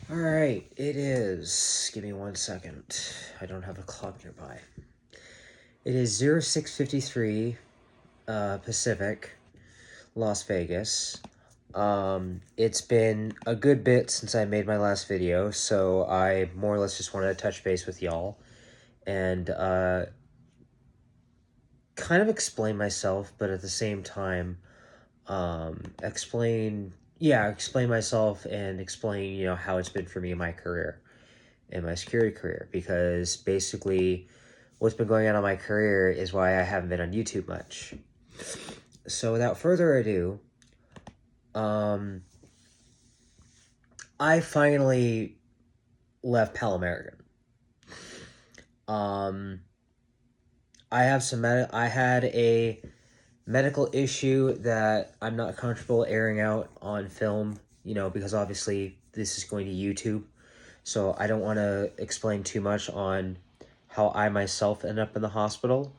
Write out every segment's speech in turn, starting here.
Alright, it is. Give me 1 second. I don't have a clock nearby. It is 06:53 Pacific, Las Vegas. It's been a good bit since I made my last video, so I more or less just wanted to touch base with y'all and kind of explain myself, but at the same time, explain myself and explain, how it's been for me in my career, in my security career, because basically what's been going on in my career is why I haven't been on YouTube much. So without further ado, I finally left Pal American. I had a medical issue that I'm not comfortable airing out on film, because obviously this is going to YouTube. So I don't want to explain too much on how I myself end up in the hospital.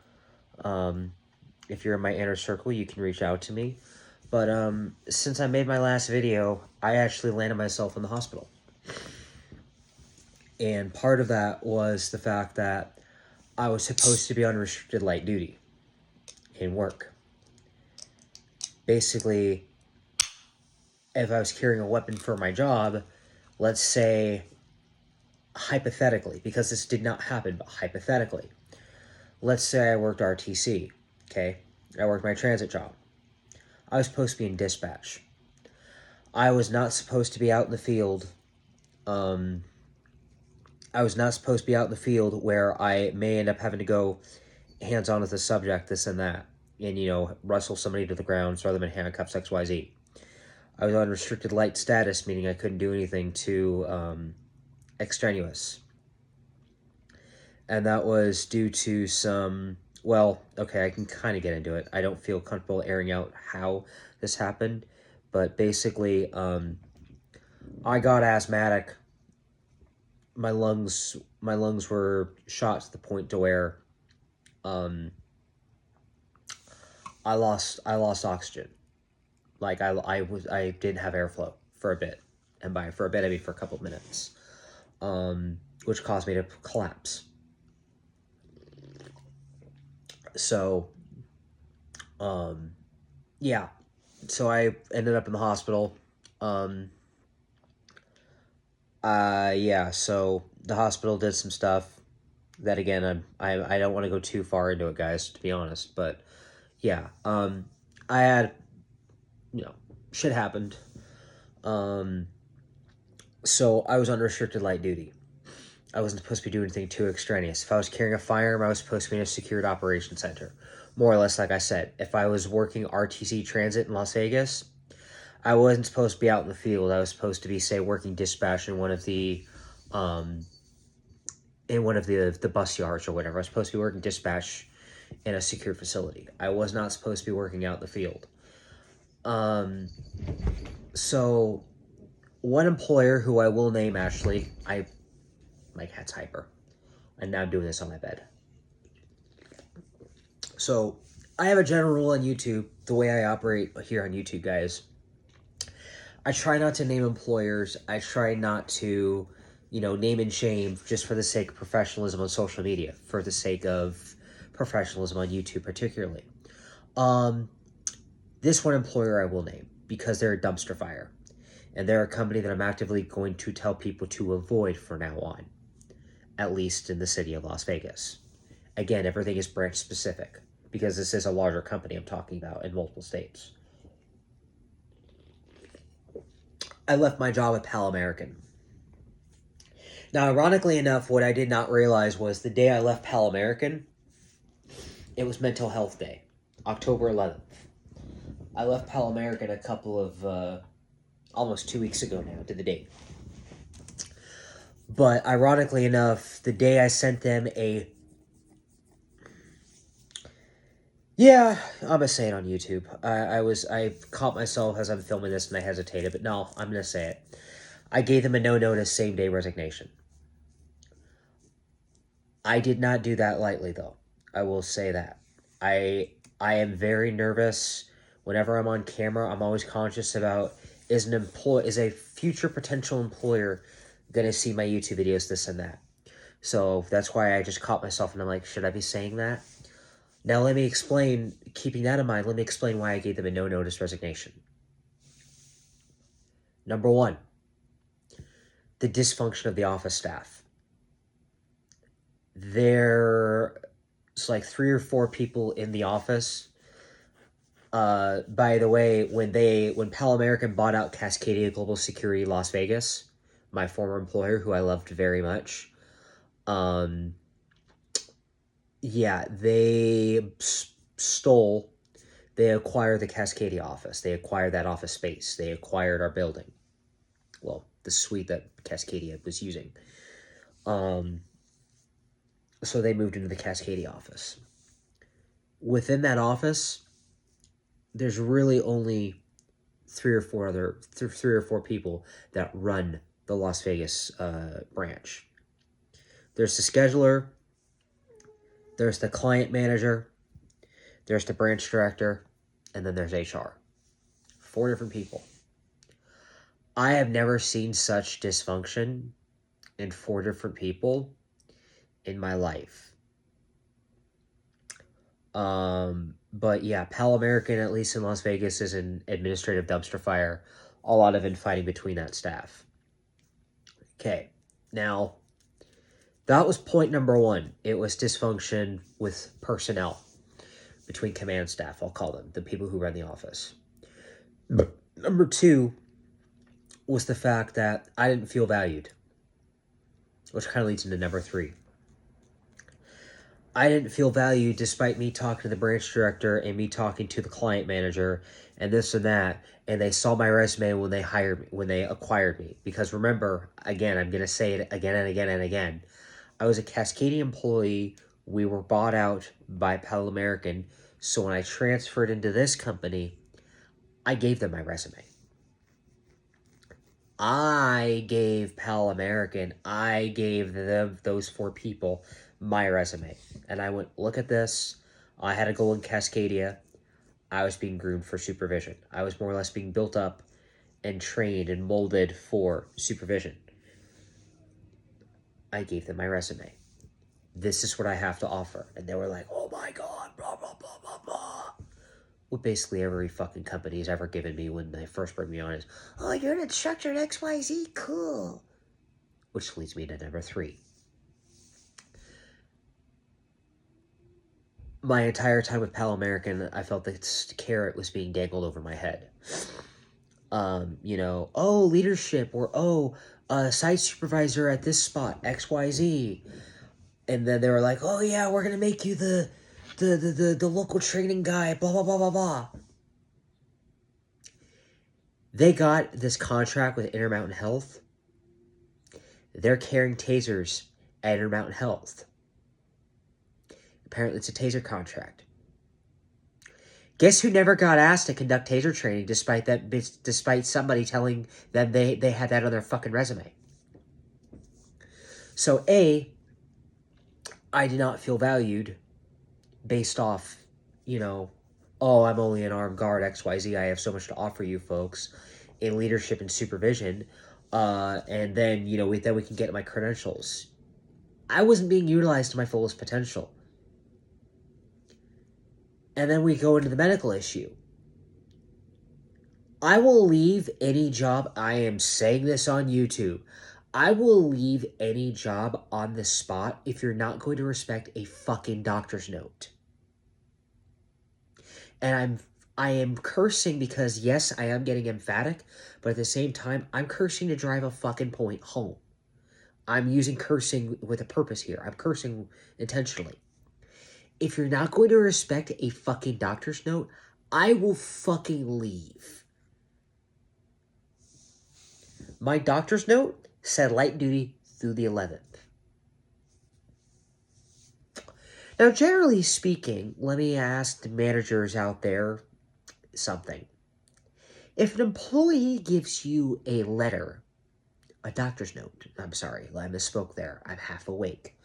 If you're in my inner circle, you can reach out to me. But since I made my last video, I actually landed myself in the hospital. And part of that was the fact that I was supposed to be on restricted light duty in work. Basically, if I was carrying a weapon for my job, let's say, hypothetically, because this did not happen, but hypothetically, let's say I worked RTC, okay? I worked my transit job. I was supposed to be in dispatch. I was not supposed to be out in the field. I was not supposed to be out in the field where I may end up having to go hands-on with the subject, this and that, and, wrestle somebody to the ground, throw them in handcuffs, XYZ. I was on restricted light status, meaning I couldn't do anything too extraneous. And that was due to some, well, okay, I can kind of get into it. I don't feel comfortable airing out how this happened, but basically, I got asthmatic. My lungs were shot to the point to where, I lost oxygen. Like I didn't have airflow for a bit, and by for a bit I mean for a couple of minutes, which caused me to collapse. So, yeah, so I ended up in the hospital. Yeah, so the hospital did some stuff that, again, I don't want to go too far into it, guys, to be honest, but yeah, I had, shit happened. So I was on restricted light duty. I wasn't supposed to be doing anything too extraneous. If I was carrying a firearm, I was supposed to be in a secured operations center. More or less, like I said, if I was working RTC transit in Las Vegas, I wasn't supposed to be out in the field. I was supposed to be, say, working dispatch in one of the bus yards or whatever. I was supposed to be working dispatch in a secure facility. I was not supposed to be working out in the field. So one employer, who I will name, actually, my cat's hyper, and now I'm doing this on my bed. So I have a general rule on YouTube, the way I operate here on YouTube, guys. I try not to name employers. I try not to, name and shame just for the sake of professionalism on social media, for the sake of professionalism on YouTube particularly. This one employer I will name because they're a dumpster fire. And they're a company that I'm actively going to tell people to avoid from now on, at least in the city of Las Vegas. Again, everything is branch specific because this is a larger company I'm talking about in multiple states. I left my job at Pal American. Now, ironically enough, what I did not realize was the day I left Pal American, it was Mental Health Day, October 11th. I left Pal American a couple of, almost 2 weeks ago now, to the date. But ironically enough, the day I sent them yeah, I'm gonna say it on YouTube. I caught myself as I'm filming this and I hesitated, but no, I'm gonna say it. I gave them a no-notice, same-day resignation. I did not do that lightly, though. I will say that. I am very nervous whenever I'm on camera. I'm always conscious about, is a future potential employer gonna see my YouTube videos, this and that. So that's why I just caught myself and I'm like, should I be saying that? Now let me explain, keeping that in mind, let me explain why I gave them a no-notice resignation. Number one, the dysfunction of the office staff. There's like 3 or 4 people in the office. By the way, when Pal American bought out Cascadia Global Security Las Vegas, my former employer, who I loved very much, yeah, they stole, they acquired the Cascadia office. They acquired that office space. They acquired our building. Well, the suite that Cascadia was using. So they moved into the Cascadia office. Within that office, there's really only 3 or 4 people that run the Las Vegas branch. There's the scheduler, there's the client manager, there's the branch director, and then there's HR. 4 different people. I have never seen such dysfunction in 4 different people in my life. But yeah, Pal American, at least in Las Vegas, is an administrative dumpster fire. A lot of infighting between that staff. Okay, now, that was point number 1. It was dysfunction with personnel between command staff, I'll call them, the people who run the office. But number 2 was the fact that I didn't feel valued, which kind of leads into number 3. I didn't feel valued despite me talking to the branch director and me talking to the client manager and this and that, and they saw my resume when they hired me, when they acquired me. Because remember, again, I'm going to say it again and again and again, I was a Cascadia employee. We were bought out by Pal American, so when I transferred into this company, I gave them my resume. I gave Pal American, I gave them, those 4 people, my resume. And I went, look at this. I had a goal in Cascadia. I was being groomed for supervision. I was more or less being built up and trained and molded for supervision. I gave them my resume. This is what I have to offer. And they were like, oh my God, blah, blah, blah, blah, blah. What basically every fucking company has ever given me when they first bring me on is, oh, you're an instructor at XYZ, cool. Which leads me to number 3. My entire time with Pal American, I felt this carrot was being dangled over my head. Oh, leadership, or site supervisor at this spot, XYZ. And then they were like, oh yeah, we're gonna make you the local training guy, blah, blah, blah, blah, blah. They got this contract with Intermountain Health. They're carrying tasers at Intermountain Health. Apparently it's a taser contract. Guess who never got asked to conduct taser training despite somebody telling them they had that on their fucking resume? So A, I did not feel valued based off, oh, I'm only an armed guard, XYZ, I have so much to offer you folks in leadership and supervision, and then, we can get my credentials. I wasn't being utilized to my fullest potential. And then we go into the medical issue. I will leave any job, I am saying this on YouTube, I will leave any job on the spot if you're not going to respect a fucking doctor's note. And I am cursing because, yes, I am getting emphatic, but at the same time, I'm cursing to drive a fucking point home. I'm using cursing with a purpose here. I'm cursing intentionally. If you're not going to respect a fucking doctor's note, I will fucking leave. My doctor's note said light duty through the 11th. Now, generally speaking, let me ask the managers out there something. If an employee gives you a letter, a doctor's note, I'm sorry, I misspoke there, I'm half awake.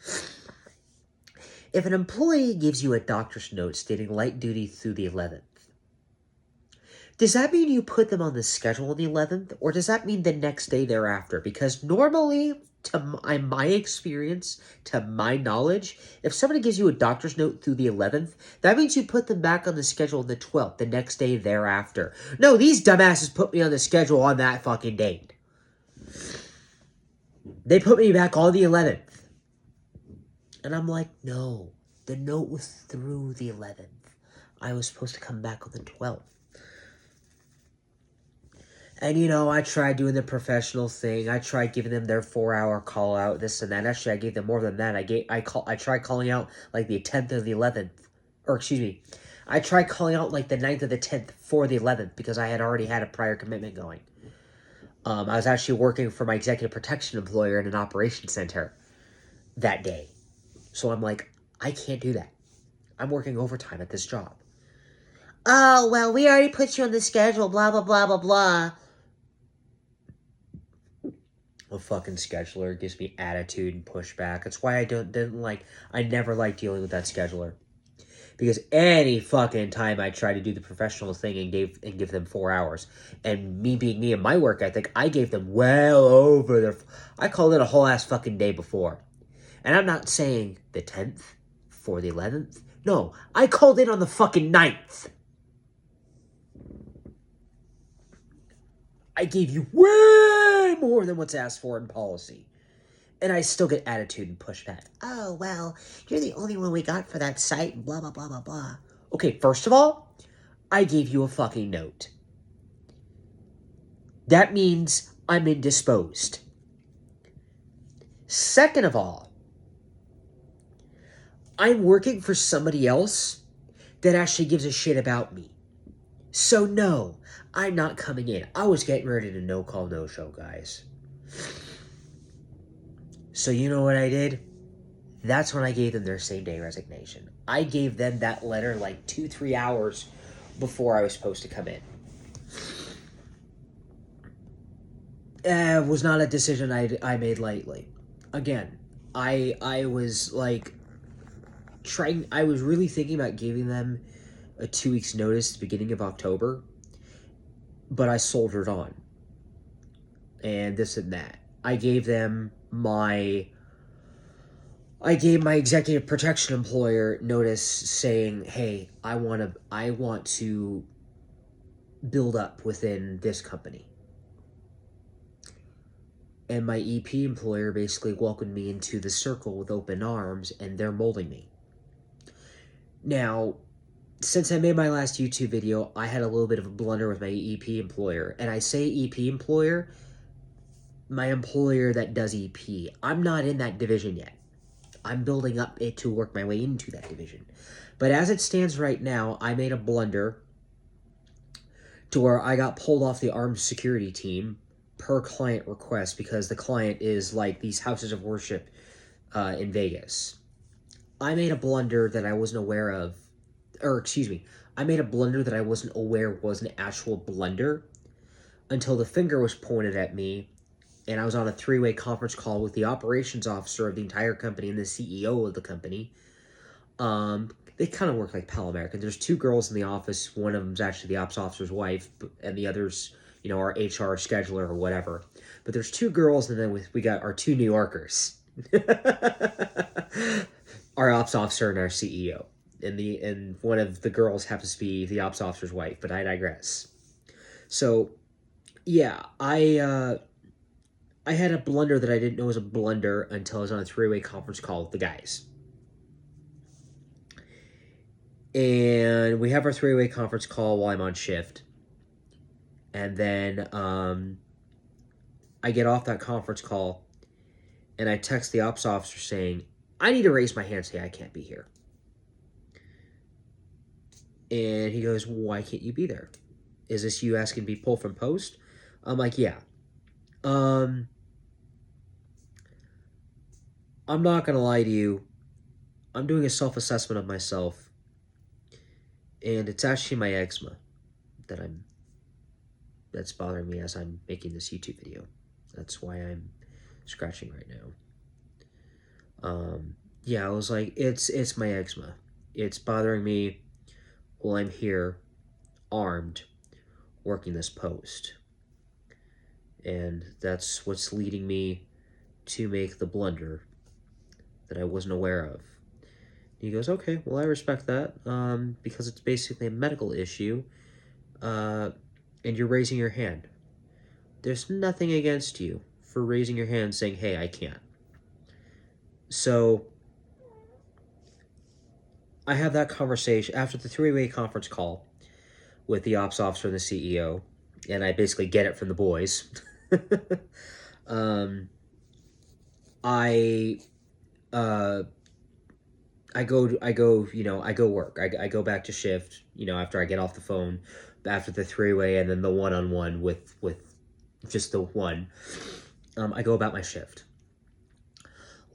If an employee gives you a doctor's note stating light duty through the 11th, Does that mean you put them on the schedule on the 11th, or does that mean the next day thereafter? Because normally, to my experience, to my knowledge, if somebody gives you a doctor's note through the 11th, that means you put them back on the schedule on the 12th, the next day thereafter. No, these dumbasses put me on the schedule on that fucking date. They put me back on the 11th. And I'm like, no, the note was through the 11th. I was supposed to come back on the 12th. And, you know, I tried doing the professional thing. I tried giving them their 4-hour call out, this and that. Actually, I gave them more than that. I tried calling out, like, the 10th or the 11th. Or, excuse me. I tried calling out, like, the 9th or the 10th for the 11th because I had already had a prior commitment going. I was actually working for my executive protection employer in an operations center that day. So I'm like, I can't do that. I'm working overtime at this job. Oh, well, we already put you on the schedule, blah, blah, blah, blah, blah. A fucking scheduler gives me attitude and pushback. That's why I never liked dealing with that scheduler. Because any fucking time I try to do the professional thing and give them 4 hours, and me being me and my work ethic, I gave them well over their... I called it a whole ass fucking day before. And I'm not saying the 10th for the 11th. No, I called in on the fucking 9th. I gave you way more than what's asked for in policy. And I still get attitude and pushback. Oh, well, you're the only one we got for that site, blah, blah, blah, blah, blah. Okay, first of all, I gave you a fucking note. That means I'm indisposed. Second of all, I'm working for somebody else that actually gives a shit about me. So no, I'm not coming in. I was getting ready to no-call, no-show, guys. So you know what I did? That's when I gave them their same-day resignation. I gave them that letter like 2-3 hours before I was supposed to come in. It was not a decision I made lightly. Again, I was like I was really thinking about giving them a 2 weeks notice at the beginning of October, but I soldiered on. And this and that. I gave my executive protection employer notice saying, hey, I want to build up within this company. And my EP employer basically welcomed me into the circle with open arms, and they're molding me. Now, since I made my last YouTube video, I had a little bit of a blunder with my EP employer. And I say EP employer, my employer that does EP. I'm not in that division yet. I'm building up it to work my way into that division. But as it stands right now, I made a blunder to where I got pulled off the armed security team per client request because the client is like these houses of worship in Vegas. I made a blunder that I wasn't aware of, I made a blunder that I wasn't aware was an actual blunder until the finger was pointed at me, and I was on a 3-way conference call with the operations officer of the entire company and the CEO of the company. They kind of work like Pal American. There's 2 girls in the office. One of them's actually the ops officer's wife, and the other's, our HR scheduler or whatever. But there's 2 girls, and then we got our 2 New Yorkers. Our ops officer and our CEO. And one of the girls happens to be the ops officer's wife, but I digress. So, yeah, I had a blunder that I didn't know was a blunder until I was on a 3-way conference call with the guys. And we have our 3-way conference call while I'm on shift. And then I get off that conference call, and I text the ops officer saying, I need to raise my hand and say I can't be here. And he goes, why can't you be there? Is this you asking to be pulled from post? I'm like, yeah. I'm not going to lie to you. I'm doing a self-assessment of myself. And it's actually my eczema that's bothering me as I'm making this YouTube video. That's why I'm scratching right now. Yeah, I was like, it's my eczema. It's bothering me while I'm here, armed, working this post. And that's what's leading me to make the blunder that I wasn't aware of. He goes, okay, well, I respect that, because it's basically a medical issue, and you're raising your hand. There's nothing against you for raising your hand saying, hey, I can't. So I have that conversation after the three-way conference call with the ops officer and the CEO, and I basically get it from the boys. I go work. I go back to shift, after I get off the phone, after the three-way and then the one-on-one with just the one. I go about my shift.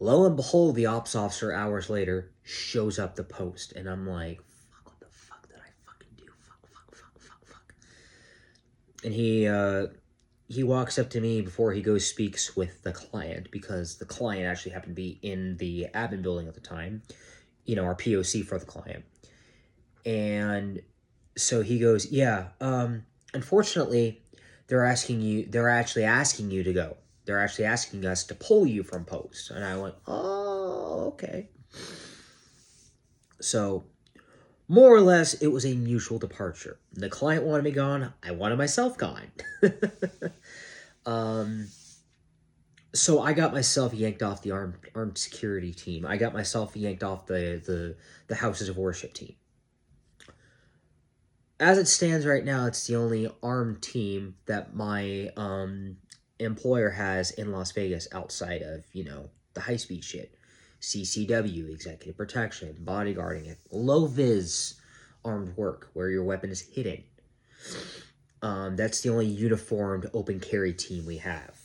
Lo and behold, the ops officer hours later shows up the post, and I'm like, fuck, what the fuck did I fucking do? Fuck. And he walks up to me before he goes speaks with the client, because the client actually happened to be in the admin building at the time, our POC for the client. And so he goes, yeah, unfortunately, they're actually asking you to go. They're actually asking us to pull you from post. And I went, oh, okay. So, more or less, it was a mutual departure. The client wanted me gone. I wanted myself gone. So I got myself yanked off the armed security team. I got myself yanked off the Houses of Worship team. As it stands right now, it's the only armed team that my employer has in Las Vegas outside of, the high-speed shit. CCW, executive protection, bodyguarding, low-vis armed work where your weapon is hidden. That's the only uniformed open carry team we have.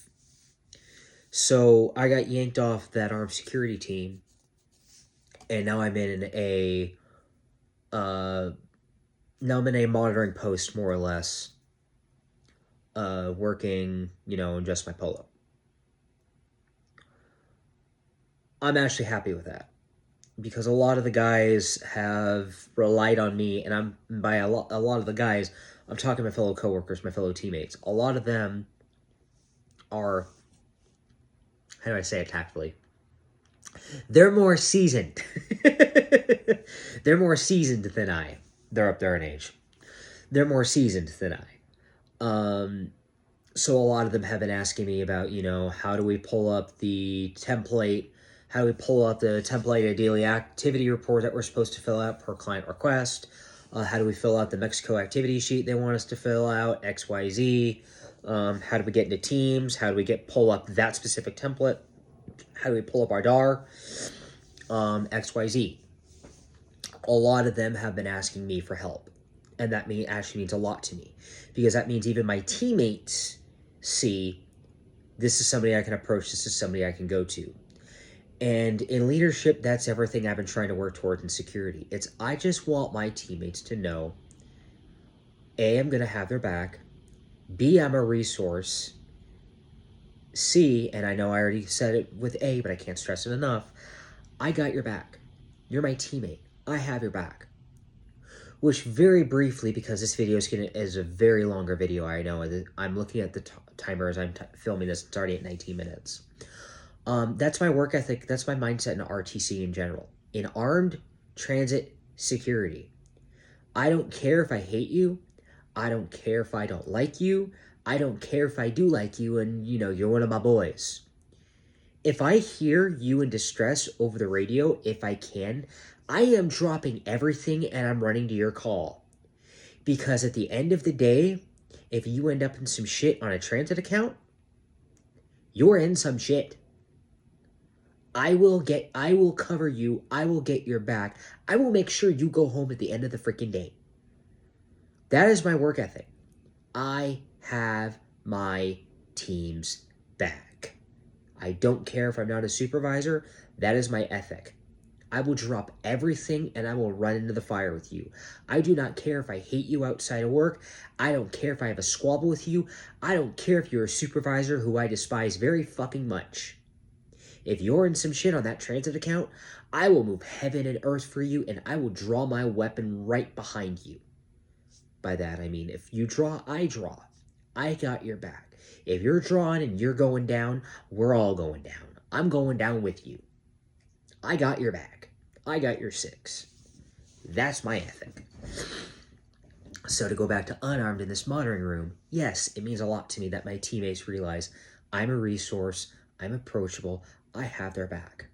So I got yanked off that armed security team, and now I'm in a monitoring post, more or less, working, in just my polo. I'm actually happy with that, because a lot of the guys have relied on me, and by a lot of the guys, I'm talking to my fellow coworkers, my fellow teammates. A lot of them are, how do I say it tactfully? They're more seasoned. They're more seasoned than I. They're up there in age. They're more seasoned than I. So a lot of them have been asking me about, how do we pull up the template? How do we pull up the template of daily activity report that we're supposed to fill out per client request? How do we fill out the Mexico activity sheet they want us to fill out? XYZ. How do we get into Teams? How do we pull up that specific template? How do we pull up our DAR? XYZ. A lot of them have been asking me for help. And that actually means a lot to me. Because that means even my teammates see, this is somebody I can approach, this is somebody I can go to. And in leadership, that's everything I've been trying to work towards in security. I just want my teammates to know, A, I'm going to have their back. B, I'm a resource. C, and I know I already said it with A, but I can't stress it enough, I got your back. You're my teammate. I have your back. Which very briefly, because this video is a very longer video, I know. I'm looking at the timer as I'm filming this. It's already at 19 minutes. That's my work ethic. That's my mindset in RTC in general. In armed transit security, I don't care if I hate you. I don't care if I don't like you. I don't care if I do like you and, you're one of my boys. If I hear you in distress over the radio, if I can, I am dropping everything and I'm running to your call. Because at the end of the day, if you end up in some shit on a transit account, you're in some shit. I will cover you. I will get your back. I will make sure you go home at the end of the freaking day. That is my work ethic. I have my team's back. I don't care if I'm not a supervisor. That is my ethic. I will drop everything and I will run into the fire with you. I do not care if I hate you outside of work. I don't care if I have a squabble with you. I don't care if you're a supervisor who I despise very fucking much. If you're in some shit on that transit account, I will move heaven and earth for you and I will draw my weapon right behind you. By that, I mean, if you draw, I draw. I got your back. If you're drawing and you're going down, we're all going down. I'm going down with you. I got your back. I got your 6. That's my ethic. So to go back to unarmed in this monitoring room, yes, it means a lot to me that my teammates realize I'm a resource, I'm approachable, I have their back.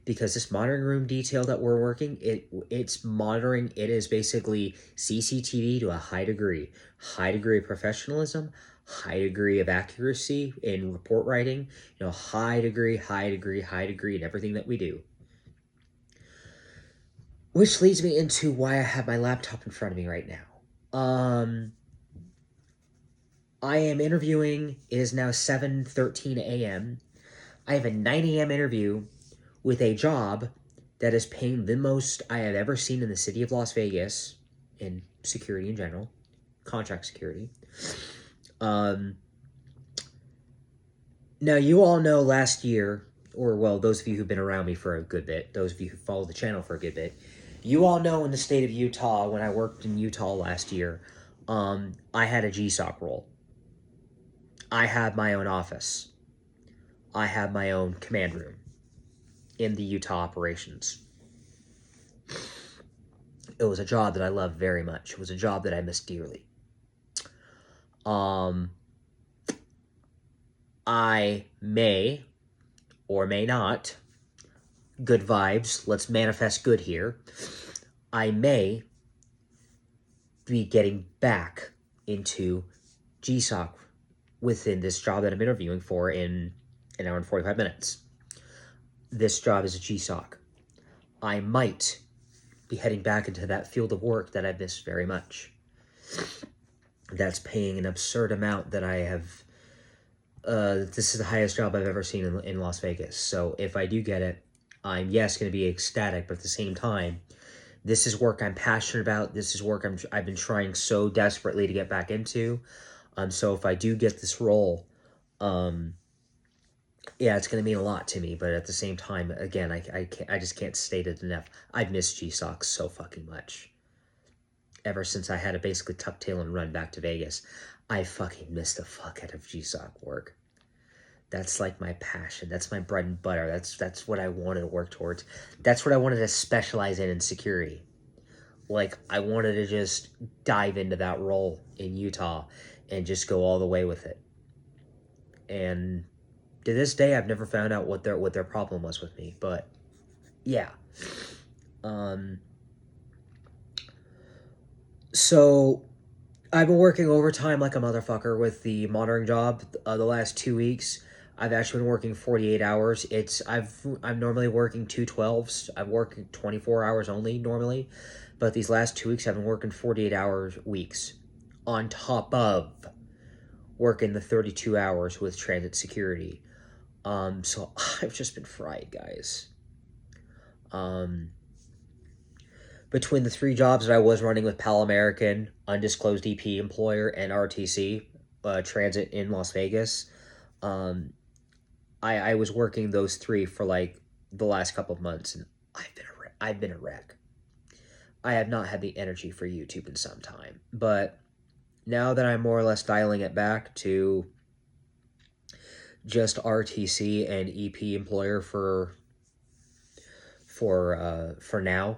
Because this monitoring room detail that we're working, it's monitoring, it is basically CCTV to a high degree of professionalism, high degree of accuracy in report writing, high degree in everything that we do. Which leads me into why I have my laptop in front of me right now. I am interviewing. It is now 7:13 a.m. I have a 9 a.m. interview with a job that is paying the most I have ever seen in the city of Las Vegas, in security in general, contract security. Now, you all know last year, or well, those of you who've been around me for a good bit, those of you who follow the channel for a good bit, you all know in the state of Utah, when I worked in Utah last year, I had a GSOC role. I had my own office. I had my own command room in the Utah operations. It was a job that I loved very much. It was a job that I missed dearly. I may or may not, good vibes, let's manifest good here, I may be getting back into GSOC within this job that I'm interviewing for in an hour and 45 minutes. This job is a GSOC. I might be heading back into that field of work that I miss very much. That's paying an absurd amount that I have. This is the highest job I've ever seen in Las Vegas. So if I do get it, I'm, yes, going to be ecstatic, but at the same time, this is work I'm passionate about. This is work I've been trying so desperately to get back into. So if I do get this role, yeah, it's going to mean a lot to me. But at the same time, again, I just can't state it enough. I've missed GSOC so fucking much. Ever since I had to basically tuck tail and run back to Vegas, I fucking missed the fuck out of GSOC work. That's like my passion. That's my bread and butter. That's what I wanted to work towards. That's what I wanted to specialize in security. Like, I wanted to just dive into that role in Utah and just go all the way with it. And to this day, I've never found out what their problem was with me. But yeah. So I've been working overtime like a motherfucker with the monitoring job the last 2 weeks. I've actually been working 48 hours. I'm normally working 2 12s. I'm working 24 hours only normally. But these last 2 weeks I've been working 48 hours weeks on top of working the 32 hours with transit security. So I've just been fried, guys. Between the 3 jobs that I was running with Pal American, undisclosed EP employer, and RTC, transit in Las Vegas, I was working those 3 for like the last couple of months, and I've been a wreck. I have not had the energy for YouTube in some time, but now that I'm more or less dialing it back to just RTC and EP employer for now.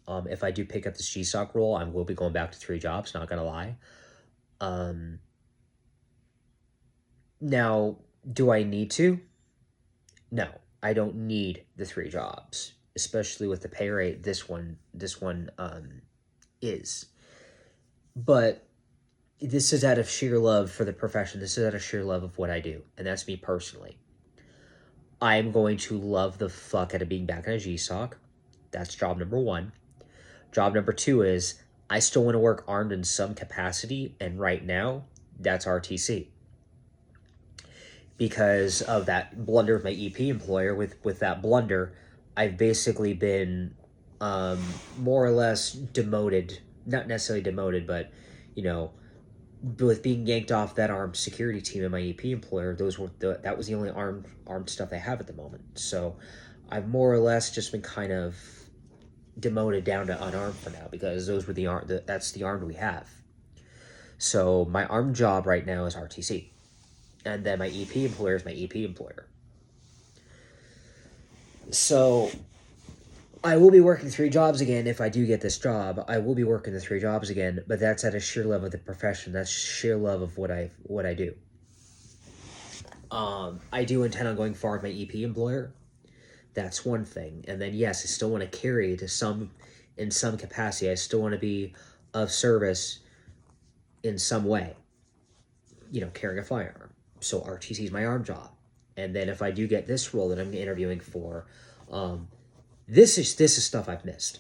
If I do pick up this GSOC role, I will be going back to 3 jobs, not gonna lie. Now, do I need to? No, I don't need the 3 jobs, especially with the pay rate this one is. But this is out of sheer love for the profession. This is out of sheer love of what I do, and that's me personally. I am going to love the fuck out of being back in a GSOC. That's job number 1. Job number 2 is I still want to work armed in some capacity, and right now, that's RTC. Because of that blunder with my EP employer, with that blunder, I've basically been more or less demoted. Not necessarily demoted, but, with being yanked off that armed security team and my EP employer, that was the only armed stuff they have at the moment. So I've more or less just been kind of demoted down to unarmed for now because those were that's the armed we have. So my armed job right now is RTC, and then my EP employer is my EP employer. So I will be working 3 jobs again if I do get this job. I will be working the 3 jobs again, but that's at a sheer love of the profession. That's sheer love of what I do. I do intend on going far with my EP employer. That's one thing. And then yes, I still want to carry in some capacity. I still want to be of service in some way. Carrying a firearm. So RTC is my arm job. And then if I do get this role that I'm interviewing for, this is stuff I've missed.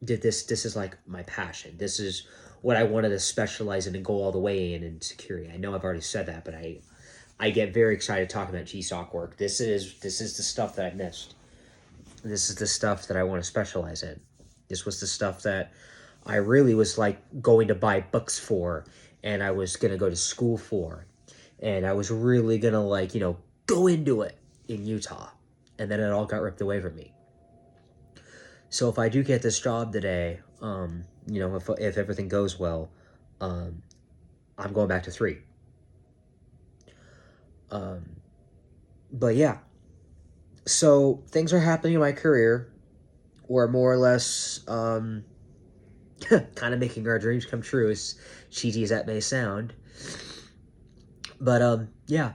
This is like my passion. This is what I wanted to specialize in and go all the way in security. I know I've already said that, but I get very excited talking about GSOC work. This is the stuff that I missed. This is the stuff that I want to specialize in. This was the stuff that I really was like going to buy books for, and I was going to go to school for, and I was really going to go into it in Utah, and then it all got ripped away from me. So if I do get this job today, if everything goes well, I'm going back to 3. But yeah, so things are happening in my career. We're more or less, kind of making our dreams come true, as cheesy as that may sound. But, yeah,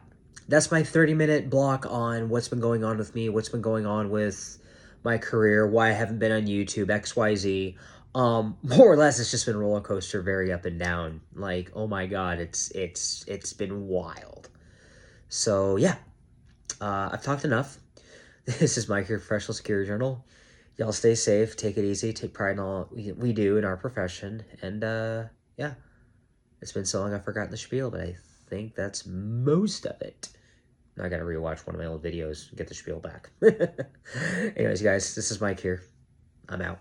that's my 30-minute block on what's been going on with me, what's been going on with my career, why I haven't been on YouTube, XYZ. More or less, it's just been roller coaster, very up and down. Like, oh my God, it's been wild. So, yeah, I've talked enough. This is Mike, your Professional Security Journal. Y'all stay safe, take it easy, take pride in all we do in our profession. And, yeah, it's been so long I've forgotten the spiel, but I think that's most of it. Now I gotta rewatch one of my old videos and get the spiel back. Anyways, guys, this is Mike here. I'm out.